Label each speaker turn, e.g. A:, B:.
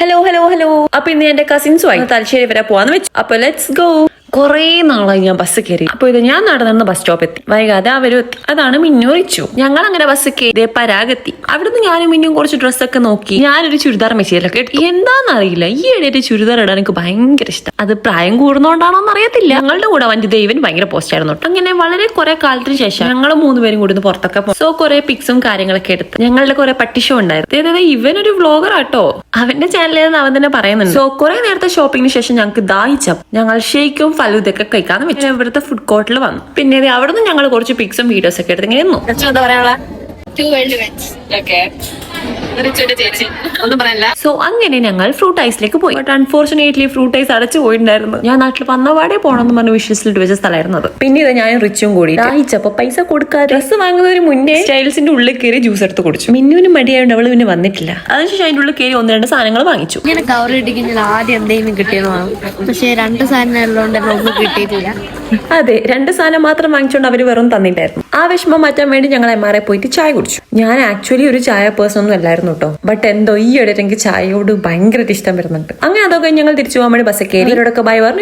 A: Hello. അപ്പൊ ഇന്ന് എന്റെ കസിൻസുമായി തലശ്ശേരി വരെ പോവാന്ന് വെച്ചു. അപ്പൊ ലെറ്റ്സ് ഗോ. കുറേ നാളായി ഞാൻ ബസ് കയറി. അപ്പൊ ഇത് ഞാൻ നടന്ന ബസ് സ്റ്റോപ്പ് എത്തി. വൈകാതെ അവരും എത്തി. അതാണ് മിന്നു റിച്ചു. ഞങ്ങൾ അങ്ങനെ ബസ് കയറി പരാഗത്തി. അവിടുന്ന് ഞാനും മിന്നും കുറച്ച് ഡ്രസ്സൊക്കെ നോക്കി. ഞാനൊരു ചുരിദാർ മെറ്റീരിയലൊക്കെ എടുത്തു. എന്താണെന്നറിയില്ല, ഈ ഇടയിൽ ചുരിദാർ ഇടാൻ എനിക്ക് ഭയങ്കര ഇഷ്ടം. അത് പ്രായം കൂടുന്നോണ്ടാണോന്ന് അറിയത്തില്ല. ഞങ്ങളുടെ കൂടെ വണ്ടി ദൈവന് ഭയങ്കര പോസ്റ്റ് ആയിരുന്നു. അങ്ങനെ വളരെ കുറെ കാലത്തിന് ശേഷം ഞങ്ങൾ മൂന്നുപേരും കൂടി പുറത്തൊക്കെ പോകും. സോ കുറെ പിക്സും കാര്യങ്ങളൊക്കെ എടുത്ത് ഞങ്ങളുടെ കുറെ പട്ടിഷോ ഉണ്ടായിരുന്നു. ഇവനൊരു വ്ളോഗർ ആട്ടോ. അവന്റെ ചാനലിൽ അവൻ തന്നെ പറയുന്നുണ്ട്. സോ കുറെ നേരത്തെ ഷോപ്പിങ്ങിന് ശേഷം ഞങ്ങൾക്ക് ദാഹിച്ചപ്പോൾ ഞങ്ങൾ ഷേക്കും ഫലൂദൊക്കെ കഴിക്കാന്ന് വെച്ചു ഇവിടുത്തെ ഫുഡ് കോർട്ടിൽ വന്നു. പിന്നെ അവിടെ നിന്ന് ഞങ്ങൾ കുറച്ച് പിക്സും വീഡിയോസ് ഒക്കെ എടുത്ത് ഇങ്ങനെ സോ അങ്ങനെ ഞങ്ങൾ ഫ്രൂട്ട് ഐസിലേക്ക് പോയി. ബട്ട് അൺഫോർച്ചുനേറ്റ്ലി ഫ്രൂട്ട് ഐസ് അടച്ചു പോയിട്ടുണ്ടായിരുന്നു. ഞാൻ നാട്ടിൽ വന്നപാടെ പോകണമെന്ന് പറഞ്ഞ വിശ്വസിച്ചിട്ട് വെച്ച സ്ഥലമായിരുന്നു അത്. പിന്നെ ഇത് ഞാൻ റിച്ചും കൂടി ദാഹിച്ചപ്പോ പൈസ കൊടുക്കാതെ ഡ്രസ്സ് വാങ്ങുന്നതിന് മുന്നേ സ്റ്റൈൽസിന്റെ ഉള്ളിൽ കയറി ജ്യൂസ് എടുത്ത് കുടിച്ചു. മിന്നുവിന് മടിയായോണ്ട് അവള് പിന്നെ വന്നിട്ടില്ല. അതിനുശേഷം അതിന്റെ ഉള്ളിൽ കയറി 1-2 സാധനങ്ങൾ വാങ്ങിച്ചു.
B: ഇങ്ങനെ കവർ ഇട്ടിട്ട് ആദ്യം എന്തെങ്കിലും കിട്ടിയെന്ന്, പക്ഷെ 2 സാധനം ഉള്ളതുകൊണ്ട് ഒന്നും കിട്ടിയിട്ടില്ല.
A: അതെ, 2 സാധനം മാത്രം വാങ്ങിച്ചോണ്ട് അവര് വെറും തന്നിട്ടായിരുന്നു. ആ വിഷമം മാറ്റാൻ വേണ്ടി ഞങ്ങൾ MRA പോയിട്ട് ചായ കുടിച്ചു. ഞാൻ ആക്ച്വലി ഒരു ചായ പേഴ്സൺ ഒന്നും അല്ലായിരുന്നു കേട്ടോ. ബട്ട് എന്തോ ഈ ഇടയിൽ എനിക്ക് ചായയോട് ഭയങ്കര ഇഷ്ടം വരുന്നുണ്ട്. അങ്ങനെ അതൊക്കെ ഞങ്ങൾ തിരിച്ചു പോകാൻ വേണ്ടി ബസ് കയറി. ഇവരോടൊക്കെ ബൈ പറഞ്ഞു.